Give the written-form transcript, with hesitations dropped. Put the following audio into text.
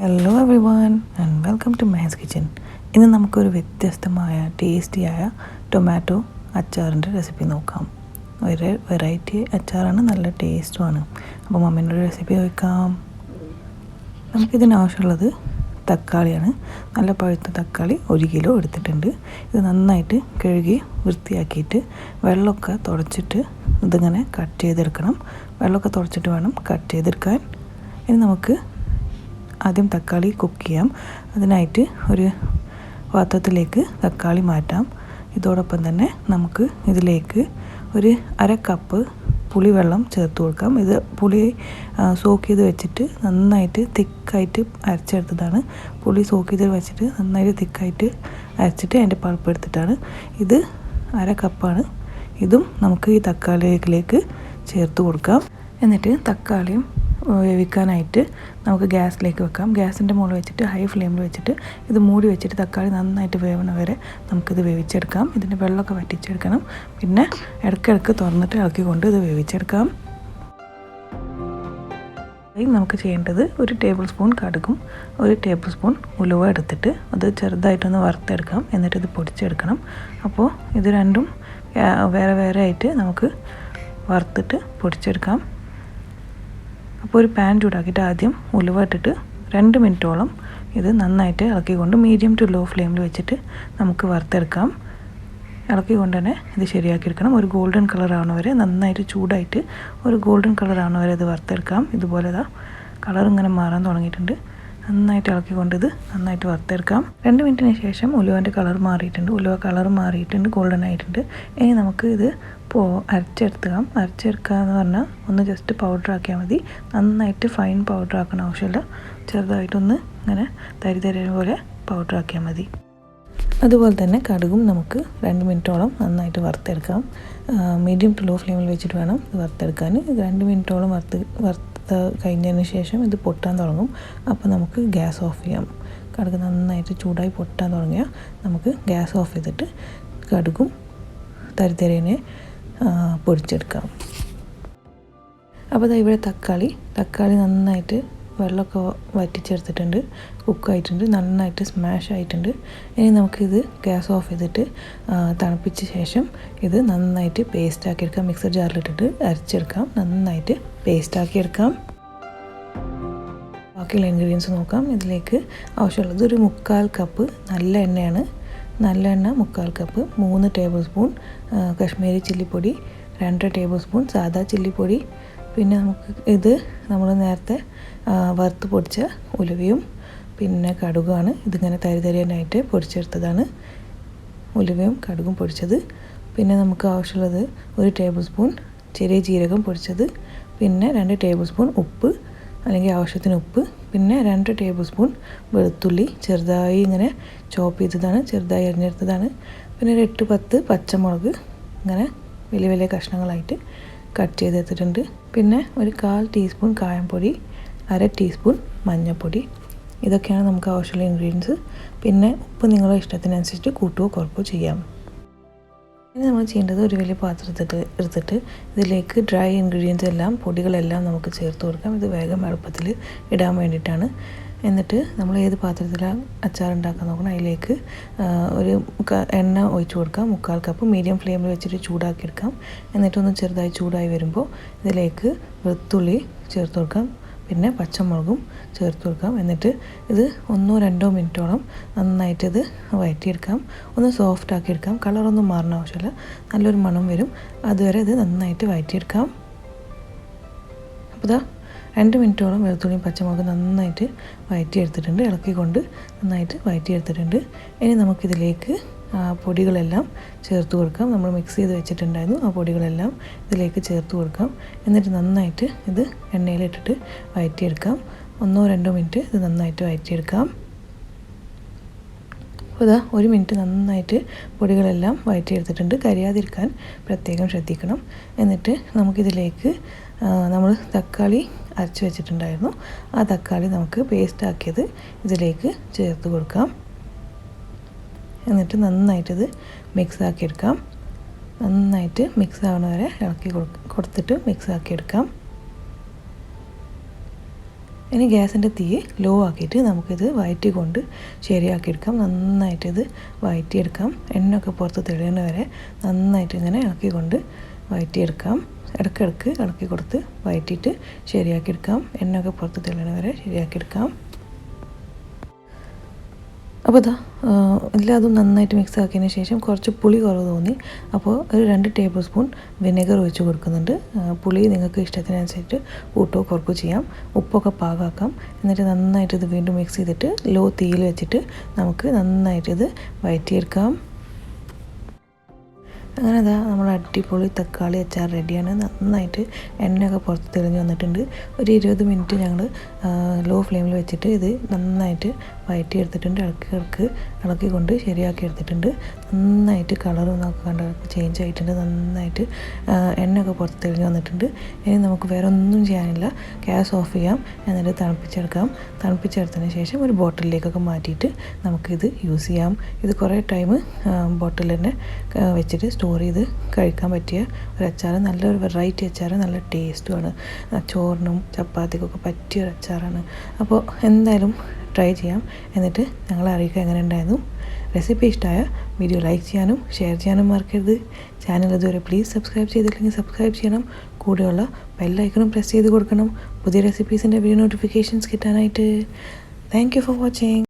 Hello everyone and welcome to Mehars Kitchen. ഇന്ന് നമുക്കൊരു വ്യത്യസ്തമായ ടേസ്റ്റിയായ ടൊമാറ്റോ അച്ചാറിൻ്റെ റെസിപ്പി നോക്കാം. ഒരു വെറൈറ്റി അച്ചാറാണ്, നല്ല ടേസ്റ്റുമാണ്. അപ്പോൾ മമ്മീൻ്റെ ഒരു റെസിപ്പി നോക്കാം. നമുക്കിതിനാവശ്യമുള്ളത് തക്കാളിയാണ്. നല്ല പഴുത്ത തക്കാളി 1 കിലോ എടുത്തിട്ടുണ്ട്. ഇത് നന്നായിട്ട് കഴുകി വൃത്തിയാക്കിയിട്ട് വെള്ളമൊക്കെ തുടച്ചിട്ട് ഇതിങ്ങനെ കട്ട് ചെയ്തെടുക്കണം. വെള്ളമൊക്കെ തുടച്ചിട്ട് വേണം കട്ട് ചെയ്തെടുക്കാൻ. ഇനി നമുക്ക് ആദ്യം തക്കാളി കുക്ക് ചെയ്യാം. അതിനായിട്ട് ഒരു പാത്രത്തിലേക്ക് തക്കാളി മാറ്റാം. ഇതോടൊപ്പം തന്നെ നമുക്ക് ഇതിലേക്ക് ഒരു 1/2 കപ്പ് പുളിവെള്ളം ചേർത്ത് കൊടുക്കാം. ഇത് പുളി സോക്ക് ചെയ്ത് വെച്ചിട്ട് നന്നായിട്ട് തിക്കായിട്ട് അരച്ചെടുത്തതാണ്. പുളി സോക്ക് ചെയ്ത് വെച്ചിട്ട് നന്നായിട്ട് തിക്കായിട്ട് അരച്ചിട്ട് അതിൻ്റെ പൾപ്പ് എടുത്തിട്ടാണ്. ഇത് 1/2 കപ്പാണ്. ഇതും നമുക്ക് ഈ തക്കാളിയിലേക്ക് ചേർത്ത് കൊടുക്കാം. എന്നിട്ട് തക്കാളിയും വേവിക്കാനായിട്ട് നമുക്ക് ഗ്യാസിലേക്ക് വെക്കാം. ഗ്യാസിൻ്റെ മുകളിൽ വെച്ചിട്ട് ഹൈ ഫ്ലെയിമിൽ വെച്ചിട്ട് ഇത് മൂടി വെച്ചിട്ട് തക്കാളി നന്നായിട്ട് വേവണ വരെ നമുക്കിത് വേവിച്ചെടുക്കാം. ഇതിൻ്റെ വെള്ളമൊക്കെ വറ്റിച്ചെടുക്കണം. പിന്നെ ഇടയ്ക്കിടയ്ക്ക് തുറന്നിട്ട് ഇളക്കിക്കൊണ്ട് ഇത് വേവിച്ചെടുക്കാം. നമുക്ക് ചെയ്യേണ്ടത് 1 ടേബിൾ സ്പൂൺ കടുകും 1 ടേബിൾ സ്പൂൺ ഉലുവ എടുത്തിട്ട് അത് ചെറുതായിട്ടൊന്ന് വറുത്തെടുക്കാം. എന്നിട്ട് ഇത് പൊടിച്ചെടുക്കണം. അപ്പോൾ ഇത് രണ്ടും വേറെ വേറെ ആയിട്ട് നമുക്ക് വറുത്തിട്ട് പൊടിച്ചെടുക്കാം. അപ്പോൾ ഒരു പാൻ ചൂടാക്കിയിട്ട് ആദ്യം ഉലുവ ഇട്ടിട്ട് 2 മിനിറ്റോളം ഇത് നന്നായിട്ട് ഇളക്കിക്കൊണ്ട് മീഡിയം ടു ലോ ഫ്ലെയിമിൽ വെച്ചിട്ട് നമുക്ക് വറുത്തെടുക്കാം. ഇളക്കിക്കൊണ്ട് തന്നെ ഇത് ശരിയാക്കിയെടുക്കണം. ഒരു ഗോൾഡൻ കളർ ആവണ വരെ നന്നായിട്ട് ചൂടായിട്ട് ഒരു ഗോൾഡൻ കളർ ആവണ വരെ ഇത് വറുത്തെടുക്കാം. ഇതുപോലെ കളർ ഇങ്ങനെ മാറാൻ തുടങ്ങിയിട്ടുണ്ട്. നന്നായിട്ട് ഇളക്കിക്കൊണ്ട് ഇത് നന്നായിട്ട് വറുത്തെടുക്കാം. 2 മിനിറ്റിന് ശേഷം ഉലുവൻ്റെ കളർ മാറിയിട്ടുണ്ട്. ഉലുവ കളർ മാറിയിട്ടുണ്ട്, ഗോൾഡൻ ആയിട്ടുണ്ട്. ഇനി നമുക്ക് ഇത് അരച്ചെടുക്കുക എന്ന് പറഞ്ഞാൽ ഒന്ന് ജസ്റ്റ് പൗഡർ ആക്കിയാൽ മതി. നന്നായിട്ട് ഫൈൻ പൗഡർ ആക്കണ ആവശ്യമില്ല. ചെറുതായിട്ടൊന്ന് ഇങ്ങനെ തരി പോലെ പൗഡർ ആക്കിയാൽ മതി. അതുപോലെ തന്നെ കടുകും നമുക്ക് 2 മിനിറ്റോളം നന്നായിട്ട് വറുത്തെടുക്കാം. മീഡിയം ടു ലോ ഫ്ലെയിമിൽ വെച്ചിട്ട് വേണം ഇത് വറുത്തെടുക്കാൻ. 2 മിനിറ്റോളം വറുത്ത് കഴിഞ്ഞതിന് ശേഷം ഇത് പൊട്ടാൻ തുടങ്ങും. അപ്പോൾ നമുക്ക് ഗ്യാസ് ഓഫ് ചെയ്യാം. കടുക് നന്നായിട്ട് ചൂടായി പൊട്ടാൻ തുടങ്ങിയാൽ നമുക്ക് ഗ്യാസ് ഓഫ് ചെയ്തിട്ട് കടുകും തരിതരേനെ പൊടിച്ചെടുക്കാം. അപ്പോൾ ഇവിടെ തക്കാളി നന്നായിട്ട് വെള്ളമൊക്കെ വറ്റിച്ചെടുത്തിട്ടുണ്ട്, കുക്കായിട്ടുണ്ട്, നന്നായിട്ട് സ്മാഷ് ആയിട്ടുണ്ട്. ഇനി നമുക്കിത് ഗ്യാസ് ഓഫ് ചെയ്തിട്ട് തണുപ്പിച്ച ശേഷം ഇത് നന്നായിട്ട് പേസ്റ്റ് ആക്കിയെടുക്കാം. മിക്സർ ജാറിലിട്ടിട്ട് അരച്ചെടുക്കാം. നന്നായിട്ട് പേസ്റ്റ് ആക്കിയെടുക്കാം. ബാക്കിയുള്ള ഇൻഗ്രീഡിയൻസ് നോക്കാം. ഇതിലേക്ക് ആവശ്യമുള്ളത് ഒരു 1/4 കപ്പ് നല്ല എണ്ണയാണ്. നല്ല എണ്ണ 1/4 കപ്പ്, 3 ടേബിൾ സ്പൂൺ കശ്മീരി ചില്ലിപ്പൊടി, 2 ടേബിൾ സ്പൂൺ സാദാ ചില്ലിപ്പൊടി, പിന്നെ നമുക്ക് നമ്മൾ നേരത്തെ വറുത്ത് പൊടിച്ച ഉലുവയും പിന്നെ കടുകുമാണ്. ഇതിങ്ങനെ തരിതരിയായിട്ട് പൊടിച്ചെടുത്തതാണ് ഉലുവയും കടുകും പൊടിച്ചത്. പിന്നെ നമുക്ക് ആവശ്യമുള്ളത് 1 ടേബിൾ സ്പൂൺ ചെറിയ ജീരകം പൊടിച്ചത്, പിന്നെ 2 ടേബിൾ സ്പൂൺ ഉപ്പ് അല്ലെങ്കിൽ ആവശ്യത്തിന് ഉപ്പ്, പിന്നെ 2 ടേബിൾ സ്പൂൺ വെളുത്തുള്ളി ചെറുതായി ഇങ്ങനെ ചോപ്പ് ചെയ്തതാണ്, ചെറുതായി അരിഞ്ഞെടുത്തതാണ്. പിന്നെ ഒരു 8-10 പച്ചമുളക് ഇങ്ങനെ വലിയ വലിയ കഷ്ണങ്ങളായിട്ട് കട്ട് ചെയ്തെടുത്തിട്ടുണ്ട്. പിന്നെ ഒരു 1/4 ടീസ്പൂൺ കായംപൊടി, 1/2 ടീസ്പൂൺ മഞ്ഞൾപ്പൊടി. ഇതൊക്കെയാണ് നമുക്ക് ആവശ്യമുള്ള ഇൻഗ്രീഡിയൻസ്. പിന്നെ ഉപ്പ് നിങ്ങളുടെ ഇഷ്ടത്തിനനുസരിച്ച് കൂട്ടുകയോ കുറക്കുകയോ ചെയ്യാം. ഇനി നമ്മൾ ചെയ്യേണ്ടത് ഒരു വലിയ പാത്രത്തിൽ എടുത്തിട്ട് ഇതിലേക്ക് ഡ്രൈ ഇൻഗ്രീഡിയൻസ് എല്ലാം പൊടികളെല്ലാം നമുക്ക് ചേർത്ത് കൊടുക്കാം. ഇത് വേഗം എളുപ്പത്തിൽ ഇടാൻ വേണ്ടിയിട്ടാണ്. എന്നിട്ട് നമ്മൾ ഏത് പാത്രത്തിലാണ് അച്ചാർ ഉണ്ടാക്കാൻ നോക്കണം അതിലേക്ക് ഒരു എണ്ണ ഒഴിച്ച് കൊടുക്കാം. 1/4 കപ്പ് മീഡിയം ഫ്ലെയിമിൽ വെച്ചിട്ട് ചൂടാക്കിയെടുക്കാം. എന്നിട്ടൊന്ന് ചെറുതായി ചൂടായി വരുമ്പോൾ ഇതിലേക്ക് വെളുത്തുള്ളി ചേർത്ത് കൊടുക്കാം. പിന്നെ പച്ചമുളകും ചേർത്ത് കൊടുക്കാം. എന്നിട്ട് ഇത് 1-2 മിനിറ്റോളം നന്നായിട്ട് ഇത് വഴറ്റിയെടുക്കാം. ഒന്ന് സോഫ്റ്റ് ആക്കിയെടുക്കാം. കളറൊന്നും മാറണ ആവശ്യമില്ല, നല്ലൊരു മണം വരും. അതുവരെ ഇത് നന്നായിട്ട് വഴറ്റിയെടുക്കാം. അപ്പോൾ 2 മിനിറ്റോളം വെളുത്തുള്ളിയും പച്ചമുളകും നന്നായിട്ട് വഴറ്റിയെടുത്തിട്ടുണ്ട്. ഇളക്കിക്കൊണ്ട് നന്നായിട്ട് വഴറ്റിയെടുത്തിട്ടുണ്ട്. ഇനി നമുക്കിതിലേക്ക് പൊടികളെല്ലാം ചേർത്ത് കൊടുക്കാം. നമ്മൾ മിക്സ് ചെയ്ത് വെച്ചിട്ടുണ്ടായിരുന്നു. ആ പൊടികളെല്ലാം ഇതിലേക്ക് ചേർത്ത് കൊടുക്കാം. എന്നിട്ട് നന്നായിട്ട് ഇത് എണ്ണയിലിട്ടിട്ട് വഴറ്റിയെടുക്കാം. 1-2 മിനിറ്റ് ഇത് നന്നായിട്ട് വഴറ്റിയെടുക്കാം. അപ്പോൾ 1 മിനിറ്റ് നന്നായിട്ട് പൊടികളെല്ലാം വഴറ്റിയെടുത്തിട്ടുണ്ട്. കരിയാതിരിക്കാൻ പ്രത്യേകം ശ്രദ്ധിക്കണം. എന്നിട്ട് നമുക്കിതിലേക്ക് നമ്മൾ തക്കാളി അരച്ച് വെച്ചിട്ടുണ്ടായിരുന്നു. ആ തക്കാളി നമുക്ക് പേസ്റ്റ് ആക്കിയത് ഇതിലേക്ക് ചേർത്ത് കൊടുക്കാം. എന്നിട്ട് നന്നായിട്ടിത് മിക്സ് ആക്കിയെടുക്കാം. നന്നായിട്ട് മിക്സ് ആവണ വരെ ഇളക്കി കൊടുത്തിട്ട് മിക്സ് ആക്കിയെടുക്കാം. ഇനി ഗ്യാസിൻ്റെ തീ ലോ ആക്കിയിട്ട് നമുക്കിത് വഴറ്റിക്കൊണ്ട് ശരിയാക്കിയെടുക്കാം. നന്നായിട്ടിത് വഴറ്റിയെടുക്കാം. എണ്ണയൊക്കെ പുറത്ത് തെളിയുന്ന വരെ നന്നായിട്ട് ഇങ്ങനെ ഇളക്കിക്കൊണ്ട് വഴറ്റിയെടുക്കാം. ഇടയ്ക്കിടയ്ക്ക് ഇളക്കി കൊടുത്ത് വഴറ്റിയിട്ട് ശരിയാക്കിയെടുക്കാം. എണ്ണയൊക്കെ പുറത്ത് തെളിയുന്ന വരെ ശരിയാക്കിയെടുക്കാം. അപ്പോൾ ഇതാ എല്ലാതും നന്നായിട്ട് മിക്സ് ആക്കിയതിന് ശേഷം കുറച്ച് പുളി കുറവ് തോന്നി. അപ്പോൾ ഒരു 2 ടേബിൾ സ്പൂൺ വിനെഗർ ഒഴിച്ച് കൊടുക്കുന്നുണ്ട്. പുളി നിങ്ങൾക്ക് ഇഷ്ടത്തിനനുസരിച്ച് കൂട്ടോ കുറക്കോ ചെയ്യാം. ഉപ്പൊക്കെ പാകാക്കാം. എന്നിട്ട് നന്നായിട്ട് ഇത് വീണ്ടും മിക്സ് ചെയ്തിട്ട് ലോ തീയിൽ വെച്ചിട്ട് നമുക്ക് നന്നായിട്ടിത് വഴറ്റിയെടുക്കാം. അങ്ങനെ അതാ നമ്മൾ അടിപൊളി തക്കാളി അച്ചാർ റെഡിയാണ്. നന്നായിട്ട് എണ്ണയൊക്കെ പുറത്ത് തെളിഞ്ഞ് വന്നിട്ടുണ്ട്. ഒരു 20 മിനിറ്റ് ഞങ്ങൾ ലോ ഫ്ലെയിമിൽ വെച്ചിട്ട് ഇത് നന്നായിട്ട് വഴറ്റിയെടുത്തിട്ടുണ്ട്. ഇളക്കിക്കൊണ്ട് ശരിയാക്കി എടുത്തിട്ടുണ്ട്. നന്നായിട്ട് കളറും നോക്കാണ്ട് ചേഞ്ച് ആയിട്ടുണ്ട്. നന്നായിട്ട് എണ്ണയൊക്കെ പുറത്ത് തെളിഞ്ഞ് വന്നിട്ടുണ്ട്. ഇനി നമുക്ക് വേറെ ഒന്നും ചെയ്യാനില്ല. ഗ്യാസ് ഓഫ് ചെയ്യാം. എന്നിട്ട് തണുപ്പിച്ചെടുക്കാം. തണുപ്പിച്ചെടുത്തതിന് ശേഷം ഒരു ബോട്ടിലിലേക്കൊക്കെ മാറ്റിയിട്ട് നമുക്കിത് യൂസ് ചെയ്യാം. ഇത് കുറേ ടൈം ബോട്ടിൽ തന്നെ വെച്ചിട്ട് സ്റ്റോർ ചെയ്ത് കഴിക്കാൻ പറ്റിയ ഒരു അച്ചാർ. നല്ലൊരു വെറൈറ്റി അച്ചാർ, നല്ല ടേസ്റ്റുമാണ്. ചോറിനും ചപ്പാത്തിക്കൊക്കെ പറ്റിയ ഒരു അച്ചാറാണ്. അപ്പോൾ എന്തായാലും ട്രൈ ചെയ്യാം. എന്നിട്ട് ഞങ്ങളെ അറിയിക്കുക എങ്ങനെ ഉണ്ടായിരുന്നു. റെസിപ്പി ഇഷ്ടമായ വീഡിയോ ലൈക്ക് ചെയ്യാനും ഷെയർ ചെയ്യാനും മറക്കരുത്. ചാനൽ ഇതുവരെ പ്ലീസ് സബ്സ്ക്രൈബ് ചെയ്തില്ലെങ്കിൽ സബ്സ്ക്രൈബ് ചെയ്യണം. കൂടെയുള്ള ബെല്ലൈക്കണും പ്രസ് ചെയ്ത് കൊടുക്കണം പുതിയ റെസിപ്പീസിൻ്റെ വീഡിയോ നോട്ടിഫിക്കേഷൻസ് കിട്ടാനായിട്ട്. Thank you for watching.